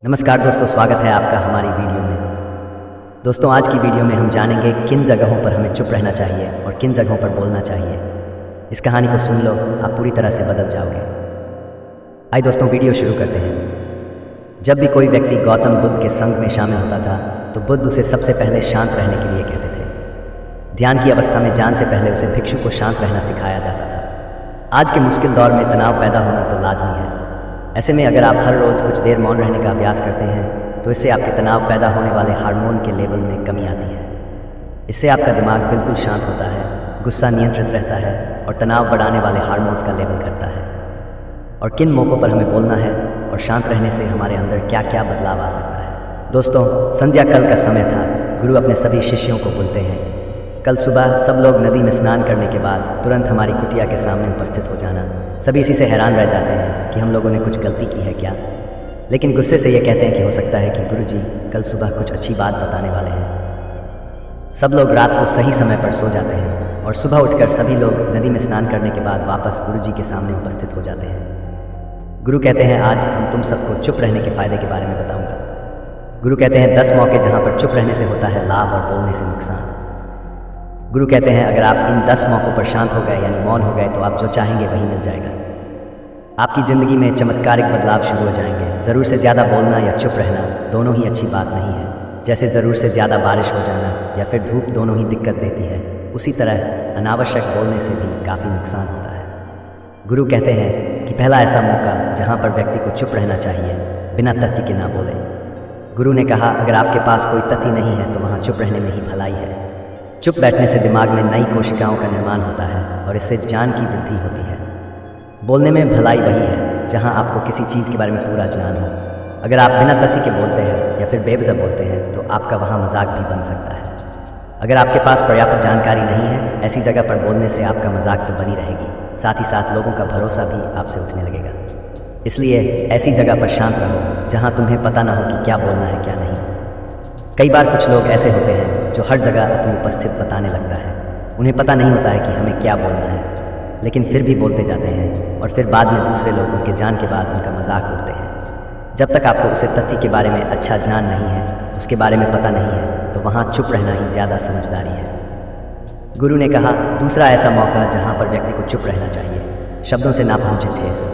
नमस्कार दोस्तों, स्वागत है आपका हमारी वीडियो में। दोस्तों, आज की वीडियो में हम जानेंगे किन जगहों पर हमें चुप रहना चाहिए और किन जगहों पर बोलना चाहिए। इस कहानी को सुन लो, आप पूरी तरह से बदल जाओगे। आइए दोस्तों, वीडियो शुरू करते हैं। जब भी कोई व्यक्ति गौतम बुद्ध के संग में शामिल होता था तो बुद्ध उसे सबसे पहले शांत रहने के लिए कहते थे। ध्यान की अवस्था में जान से पहले उसे भिक्षु को शांत रहना सिखाया जाता था। आज के मुश्किल दौर में तनाव पैदा होना तो लाजमी है। ऐसे में अगर आप हर रोज़ कुछ देर मौन रहने का अभ्यास करते हैं तो इससे आपके तनाव पैदा होने वाले हार्मोन के लेवल में कमी आती है। इससे आपका दिमाग बिल्कुल शांत होता है, गुस्सा नियंत्रित रहता है और तनाव बढ़ाने वाले हार्मोन्स का लेवल घटता है। और किन मौक़ों पर हमें बोलना है और शांत रहने से हमारे अंदर क्या क्या बदलाव आ सकता है। दोस्तों, संध्या काल का समय था। गुरु अपने सभी शिष्यों को बोलते हैं, कल सुबह सब लोग नदी में स्नान करने के बाद तुरंत हमारी कुटिया के सामने उपस्थित हो जाना। सभी इसी से हैरान रह जाते हैं कि हम लोगों ने कुछ गलती की है क्या, लेकिन गुस्से से ये कहते हैं कि हो सकता है कि गुरुजी कल सुबह कुछ अच्छी बात बताने वाले हैं। सब लोग रात को सही समय पर सो जाते हैं और सुबह उठकर सभी लोग नदी में स्नान करने के बाद वापस गुरुजी के सामने उपस्थित हो जाते हैं। गुरु कहते हैं, आज हम तुम सबको चुप रहने के फ़ायदे के बारे में बताऊंगा। गुरु कहते हैं 10 मौके जहाँ पर चुप रहने से होता है लाभ और बोलने से नुकसान। गुरु कहते हैं, अगर आप इन 10 मौक़ों पर शांत हो गए यानी मौन हो गए तो आप जो चाहेंगे वही मिल जाएगा। आपकी ज़िंदगी में चमत्कारिक बदलाव शुरू हो जाएंगे। ज़रूर से ज़्यादा बोलना या चुप रहना दोनों ही अच्छी बात नहीं है। जैसे ज़रूर से ज़्यादा बारिश हो जाना या फिर धूप दोनों ही दिक्कत देती है, उसी तरह अनावश्यक बोलने से भी काफ़ी नुकसान होता है। गुरु कहते हैं कि पहला ऐसा मौका जहाँ पर व्यक्ति को चुप रहना चाहिए, बिना तथ्य के ना बोले। गुरु ने कहा, अगर आपके पास कोई तथ्य नहीं है तो वहाँ चुप रहने में ही भलाई है। चुप बैठने से दिमाग में नई कोशिकाओं का निर्माण होता है और इससे ज्ञान की वृद्धि होती है। बोलने में भलाई वही है जहां आपको किसी चीज़ के बारे में पूरा ज्ञान हो। अगर आप बिना तथ्य के बोलते हैं या फिर बेवजह बोलते हैं तो आपका वहां मजाक भी बन सकता है। अगर आपके पास पर्याप्त जानकारी नहीं है, ऐसी जगह पर बोलने से आपका मजाक तो बनी रहेगी, साथ ही साथ लोगों का भरोसा भी आपसे उठने लगेगा। इसलिए ऐसी जगह पर शांत रहो जहाँ तुम्हें पता ना हो कि क्या बोलना है क्या नहीं। कई बार कुछ लोग ऐसे होते हैं जो हर जगह अपनी उपस्थित बताने लगता है। उन्हें पता नहीं होता है कि हमें क्या बोलना है, लेकिन फिर भी बोलते जाते हैं और फिर बाद में दूसरे लोग उनके जान के बाद उनका मजाक उड़ते हैं। जब तक आपको उसे तथ्य के बारे में अच्छा ज्ञान नहीं है, उसके बारे में पता नहीं है, तो वहाँ चुप रहना ही ज़्यादा समझदारी है। गुरु ने कहा, दूसरा ऐसा मौका जहाँ पर व्यक्ति को चुप रहना चाहिए, शब्दों से ना पहुँचे ठेस।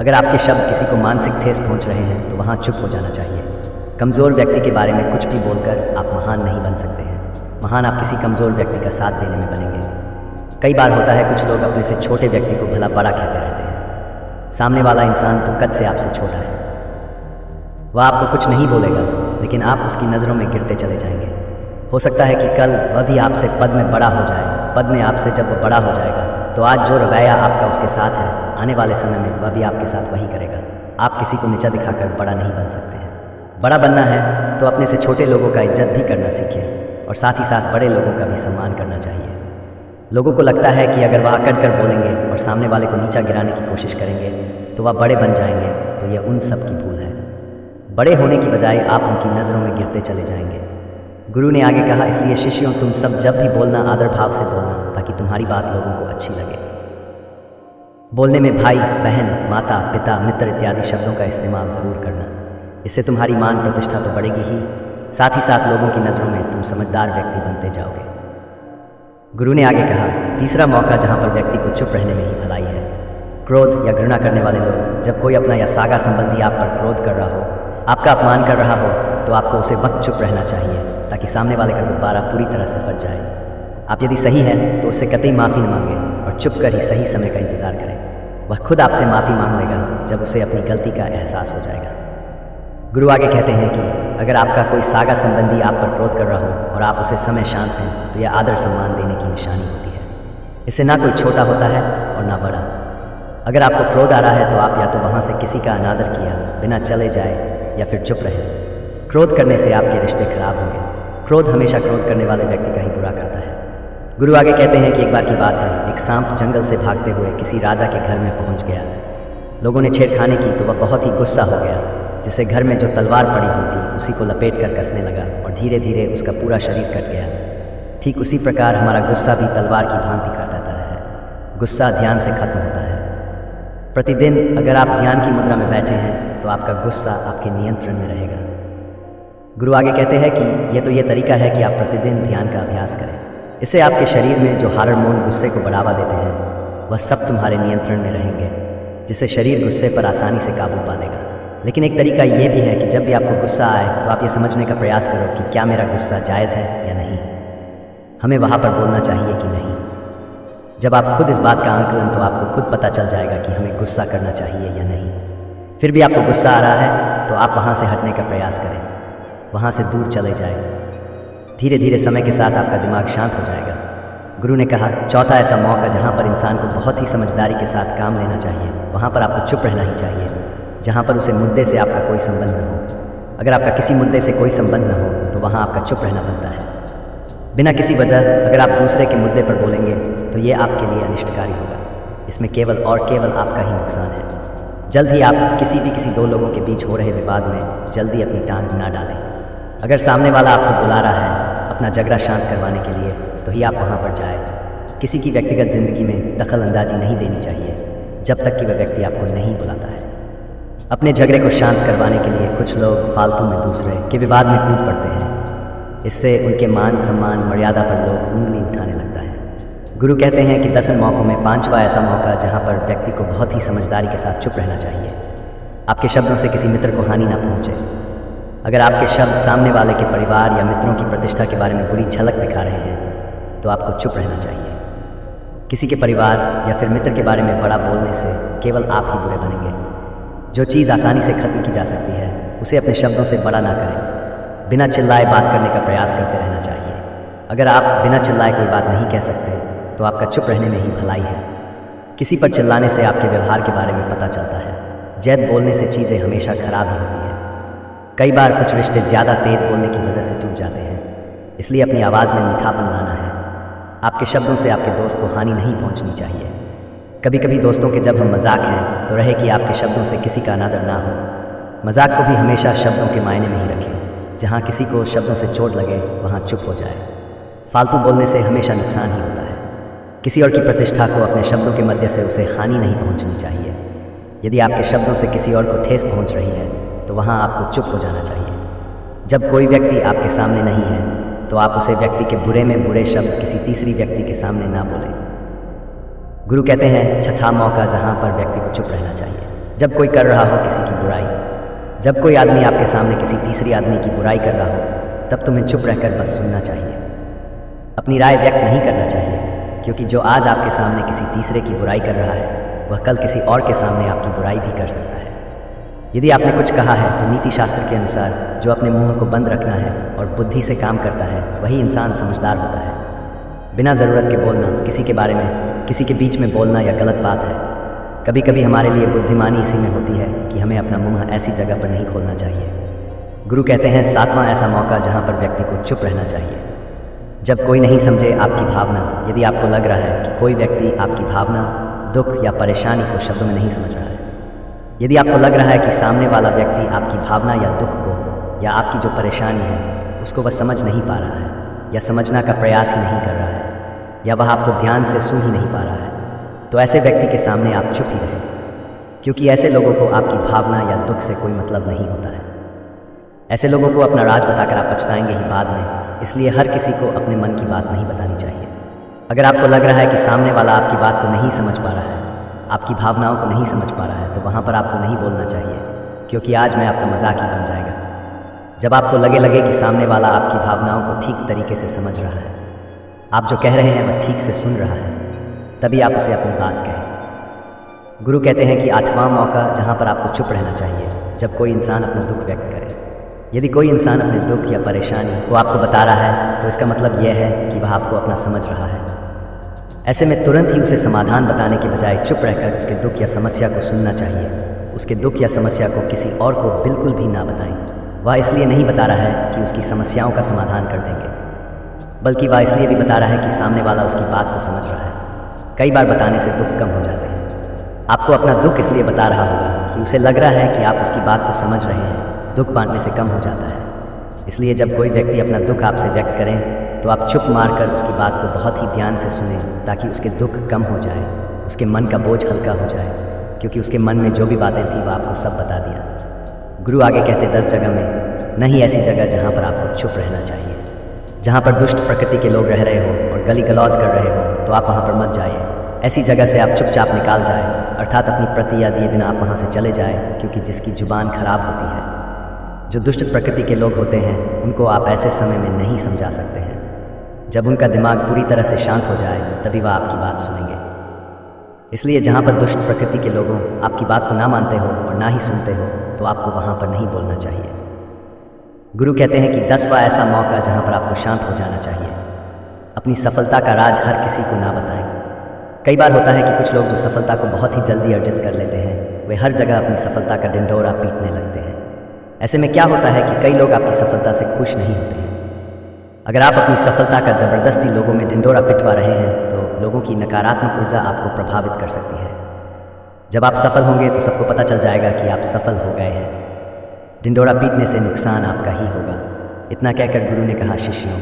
अगर आपके शब्द किसी को मानसिक ठेस पहुँच रहे हैं तो वहाँ चुप हो जाना चाहिए। कमज़ोर व्यक्ति के बारे में कुछ भी बोलकर आप महान नहीं बन सकते हैं। महान आप किसी कमज़ोर व्यक्ति का साथ देने में बनेंगे। कई बार होता है कुछ लोग अपने से छोटे व्यक्ति को भला बड़ा कहते रहते हैं। सामने वाला इंसान तो कद से आपसे छोटा है। वह आपको कुछ नहीं बोलेगा, लेकिन आप उसकी नज़रों में गिरते चले जाएंगे। हो सकता है कि कल वह भी आपसे पद में बड़ा हो जाए। पद में आपसे जब वह बड़ा हो जाएगा तो आज जो रवैया आपका उसके साथ है, आने वाले समय में वह भी आपके साथ वही करेगा। आप किसी को नीचा दिखाकर बड़ा नहीं बन सकते हैं। बड़ा बनना है तो अपने से छोटे लोगों का इज्जत भी करना सीखें और साथ ही साथ बड़े लोगों का भी सम्मान करना चाहिए। लोगों को लगता है कि अगर वह अकड़ कर बोलेंगे और सामने वाले को नीचा गिराने की कोशिश करेंगे तो वह बड़े बन जाएंगे, तो यह उन सब की भूल है। बड़े होने की बजाय आप उनकी नज़रों में गिरते चले जाएंगे। गुरु ने आगे कहा, इसलिए शिष्यों, तुम सब जब भी बोलना आदर भाव से बोलना, ताकि तुम्हारी बात लोगों को अच्छी लगे। बोलने में भाई, बहन, माता, पिता, मित्र इत्यादि शब्दों का इस्तेमाल ज़रूर करना। इससे तुम्हारी मान प्रतिष्ठा तो बढ़ेगी ही, साथ ही साथ लोगों की नज़रों में तुम समझदार व्यक्ति बनते जाओगे। गुरु ने आगे कहा, तीसरा मौका जहाँ पर व्यक्ति को चुप रहने में ही भलाई है। क्रोध या घृणा करने वाले लोग, जब कोई अपना या सागा संबंधी आप पर क्रोध कर रहा हो, आपका अपमान कर रहा हो, तो आपको उसे वक्त चुप रहना चाहिए ताकि सामने वाले का गुब्बारा पूरी तरह से फट जाए। आप यदि सही हैं तो उससे कतई माफ़ी न मांगे और चुप कर ही सही समय का इंतज़ार करें। वह खुद आपसे माफ़ी मांग लेगा जब उसे अपनी गलती का एहसास हो जाएगा। गुरु आगे कहते हैं कि अगर आपका कोई सागा संबंधी आप पर क्रोध कर रहा हो और आप उसे समय शांत हैं तो यह आदर सम्मान देने की निशानी होती है। इससे ना कोई छोटा होता है और ना बड़ा। अगर आपको क्रोध आ रहा है तो आप या तो वहाँ से किसी का अनादर किया बिना चले जाए या फिर चुप रहे। क्रोध करने से आपके रिश्ते खराब होंगे। क्रोध हमेशा क्रोध करने वाले व्यक्ति का ही बुरा करता है। गुरु आगे कहते हैं कि एक बार की बात है, एक सांप जंगल से भागते हुए किसी राजा के घर में पहुँच गया। लोगों ने छेड़खानी की तो वह बहुत ही गुस्सा हो गया, जिससे घर में जो तलवार पड़ी हुई थी उसी को लपेट कर कसने लगा और धीरे धीरे उसका पूरा शरीर कट गया। ठीक उसी प्रकार हमारा गुस्सा भी तलवार की भांति काटता है। गुस्सा ध्यान से खत्म होता है। प्रतिदिन अगर आप ध्यान की मुद्रा में बैठे हैं तो आपका गुस्सा आपके नियंत्रण में रहेगा। गुरु आगे कहते हैं कि ये तरीका है कि आप प्रतिदिन ध्यान का अभ्यास करें। इससे आपके शरीर में जो हार्मोन गुस्से को बढ़ावा देते हैं वह सब तुम्हारे नियंत्रण में रहेंगे, जिससे शरीर गुस्से पर आसानी से काबू पा लेगा। लेकिन एक तरीका ये भी है कि जब भी आपको गुस्सा आए तो आप ये समझने का प्रयास करो कि क्या मेरा गुस्सा जायज़ है या नहीं, हमें वहाँ पर बोलना चाहिए कि नहीं। जब आप खुद इस बात का आंकलन, तो आपको खुद पता चल जाएगा कि हमें गुस्सा करना चाहिए या नहीं। फिर भी आपको गुस्सा आ रहा है तो आप वहाँ से हटने का प्रयास करें, वहाँ से दूर चले जाएं। धीरे धीरे समय के साथ आपका दिमाग शांत हो जाएगा। गुरु ने कहा, चौथा ऐसा मौका जहाँ पर इंसान को बहुत ही समझदारी के साथ काम लेना चाहिए, वहाँ पर आपको चुप रहना ही चाहिए, जहाँ पर उसे मुद्दे से आपका कोई संबंध न हो। अगर आपका किसी मुद्दे से कोई संबंध न हो तो वहाँ आपका चुप रहना बनता है। बिना किसी वजह अगर आप दूसरे के मुद्दे पर बोलेंगे तो ये आपके लिए अनिष्टकारी होगा। इसमें केवल और केवल आपका ही नुकसान है। जल्द ही आप किसी दो लोगों के बीच हो रहे विवाद में जल्दी अपनी टांग ना डालें। अगर सामने वाला आपको बुला रहा है अपना झगड़ा शांत करवाने के लिए, तो ही आप वहाँ पर जाए। किसी की व्यक्तिगत ज़िंदगी में दखल अंदाजी नहीं देनी चाहिए जब तक कि वह व्यक्ति आपको नहीं बुलाता है। अपने झगड़े को शांत करवाने के लिए कुछ लोग फालतू में दूसरे के विवाद में कूद पड़ते हैं। इससे उनके मान सम्मान मर्यादा पर लोग उंगली उठाने लगता है। गुरु कहते हैं कि 10 मौक़ों में 5वां ऐसा मौका जहाँ पर व्यक्ति को बहुत ही समझदारी के साथ चुप रहना चाहिए। आपके शब्दों से किसी मित्र को हानि ना पहुँचे। अगर आपके शब्द सामने वाले के परिवार या मित्रों की प्रतिष्ठा के बारे में बुरी झलक दिखा रहे हैं तो आपको चुप रहना चाहिए। किसी के परिवार या फिर मित्र के बारे में बड़ा बोलने से केवल आप ही बुरे बनेंगे। जो चीज़ आसानी से खत्म की जा सकती है उसे अपने शब्दों से बड़ा ना करें। बिना चिल्लाए बात करने का प्रयास करते रहना चाहिए। अगर आप बिना चिल्लाए कोई बात नहीं कह सकते तो आपका चुप रहने में ही भलाई है। किसी पर चिल्लाने से आपके व्यवहार के बारे में पता चलता है। जैद बोलने से चीज़ें हमेशा खराब ही होती हैं। कई बार कुछ रिश्ते ज़्यादा तेज बोलने की वजह से टूट जाते हैं। इसलिए अपनी आवाज़ में मीठापन लाना है। आपके शब्दों से आपके दोस्त को हानि नहीं पहुंचनी चाहिए। कभी कभी दोस्तों के जब हम मजाक हैं तो रहे कि आपके शब्दों से किसी का अनादर ना हो। मजाक को भी हमेशा शब्दों के मायने में ही रखें। जहाँ किसी को शब्दों से चोट लगे वहाँ चुप हो जाए। फालतू बोलने से हमेशा नुकसान ही होता है। किसी और की प्रतिष्ठा को अपने शब्दों के मध्य से उसे हानि नहीं पहुँचनी चाहिए। यदि आपके शब्दों से किसी और को ठेस पहुँच रही है तो वहाँ आपको चुप हो जाना चाहिए। जब कोई व्यक्ति आपके सामने नहीं है तो आप उसे व्यक्ति के बुरे में बुरे शब्द किसी तीसरी व्यक्ति के सामने ना बोलें। गुरु कहते हैं, छठा मौका जहाँ पर व्यक्ति को चुप रहना चाहिए, जब कोई कर रहा हो किसी की बुराई। जब कोई आदमी आपके सामने किसी तीसरी आदमी की बुराई कर रहा हो तब तुम्हें चुप रहकर बस सुनना चाहिए। अपनी राय व्यक्त नहीं करना चाहिए, क्योंकि जो आज आपके सामने किसी तीसरे की बुराई कर रहा है वह कल किसी और के सामने आपकी बुराई भी कर सकता है। यदि आपने कुछ कहा है तो नीति शास्त्र के अनुसार जो अपने मुंह को बंद रखना है और बुद्धि से काम करता है वही इंसान समझदार होता है। बिना ज़रूरत के बोलना, किसी के बारे में किसी के बीच में बोलना या गलत बात है। कभी कभी हमारे लिए बुद्धिमानी इसी में होती है कि हमें अपना मुंह ऐसी जगह पर नहीं खोलना चाहिए। गुरु कहते हैं, 7वां ऐसा मौका जहाँ पर व्यक्ति को चुप रहना चाहिए, जब कोई नहीं समझे आपकी भावना। यदि आपको लग रहा है कि कोई व्यक्ति आपकी भावना, दुख या परेशानी को शब्दों में नहीं समझ रहा है, यदि आपको लग रहा है कि सामने वाला व्यक्ति आपकी भावना या दुख को या आपकी जो परेशानी है उसको वह समझ नहीं पा रहा है या समझना का प्रयास ही नहीं कर रहा है या वह आपको ध्यान से सुन ही नहीं पा रहा है, तो ऐसे व्यक्ति के सामने आप चुप ही रहें, क्योंकि ऐसे लोगों को आपकी भावना या दुख से कोई मतलब नहीं होता है। ऐसे लोगों को अपना राज बताकर आप पछताएंगे ही बाद में। इसलिए हर किसी को अपने मन की बात नहीं बतानी चाहिए। अगर आपको लग रहा है कि सामने वाला आपकी बात को नहीं समझ पा रहा है, आपकी भावनाओं को नहीं समझ पा रहा है, तो वहाँ पर आपको नहीं बोलना चाहिए, क्योंकि आज मैं आपका मजाक ही बन जाएगा। जब आपको लगे कि सामने वाला आपकी भावनाओं को ठीक तरीके से समझ रहा है, आप जो कह रहे हैं वह ठीक से सुन रहा है, तभी आप उसे अपनी बात कहें। गुरु कहते हैं कि 8वां मौका जहाँ पर आपको चुप रहना चाहिए, जब कोई इंसान अपना दुख व्यक्त करे। यदि कोई इंसान अपने दुख या परेशानी को आपको बता रहा है तो इसका मतलब यह है कि वह आपको अपना समझ रहा है। ऐसे में तुरंत ही उसे समाधान बताने के बजाय चुप रहकर उसके दुख या समस्या को सुनना चाहिए। उसके दुख या समस्या को किसी और को बिल्कुल भी ना बताएं। वह इसलिए नहीं बता रहा है कि उसकी समस्याओं का समाधान कर देंगे, बल्कि वह इसलिए भी बता रहा है कि सामने वाला उसकी बात को समझ रहा है। कई बार बताने से दुख कम हो जाते हैं। आपको अपना दुख इसलिए बता रहा होगा कि उसे लग रहा है कि आप उसकी बात को समझ रहे हैं। दुख बांटने से कम हो जाता है। इसलिए जब कोई व्यक्ति अपना दुख आपसे व्यक्त करें तो आप चुप मारकर उसकी बात को बहुत ही ध्यान से सुनें, ताकि उसके दुख कम हो जाए, उसके मन का बोझ हल्का हो जाए। क्योंकि उसके मन में जो भी बातें थी वह आपको सब बता दिया। गुरु आगे कहते 10 जगह में नहीं ऐसी जगह जहाँ पर आपको चुप रहना चाहिए। जहाँ पर दुष्ट प्रकृति के लोग रह रहे हो और गली गलौज कर रहे हो तो आप वहाँ पर मत जाइए। ऐसी जगह से आप चुपचाप निकाल जाए, अर्थात अपनी प्रतिज्ञा दिए बिना आप वहाँ से चले जाए, क्योंकि जिसकी जुबान खराब होती है, जो दुष्ट प्रकृति के लोग होते हैं, उनको आप ऐसे समय में नहीं समझा सकते हैं। जब उनका दिमाग पूरी तरह से शांत हो जाए तभी वह आपकी बात सुनेंगे। इसलिए जहाँ पर दुष्ट प्रकृति के लोगों आपकी बात को ना मानते हो और ना ही सुनते हो तो आपको वहाँ पर नहीं बोलना चाहिए। गुरु कहते हैं कि 10वां ऐसा मौका जहाँ पर आपको शांत हो जाना चाहिए। अपनी सफलता का राज हर किसी को ना बताएं। कई बार होता है कि कुछ लोग जो सफलता को बहुत ही जल्दी अर्जित कर लेते हैं, वे हर जगह अपनी सफलता का ढिंढोरा पीटने लगते हैं। ऐसे में क्या होता है कि कई लोग आपकी सफलता से खुश नहीं होते हैं। अगर आप अपनी सफलता का ज़बरदस्ती लोगों में ढिंढोरा पिटवा रहे हैं तो लोगों की नकारात्मक ऊर्जा आपको प्रभावित कर सकती है। जब आप सफल होंगे तो सबको पता चल जाएगा कि आप सफल हो गए हैं। ढिंढोरा पीटने से नुकसान आपका ही होगा। इतना कहकर गुरु ने कहा, शिष्यों,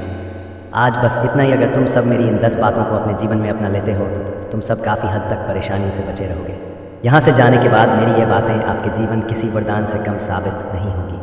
आज बस इतना ही। अगर तुम सब मेरी इन 10 बातों को अपने जीवन में अपना लेते हो तो तुम सब काफ़ी हद तक परेशानियों से बचे रहोगे। यहाँ से जाने के बाद मेरी ये बातें आपके जीवन किसी वरदान से कम साबित नहीं होंगी।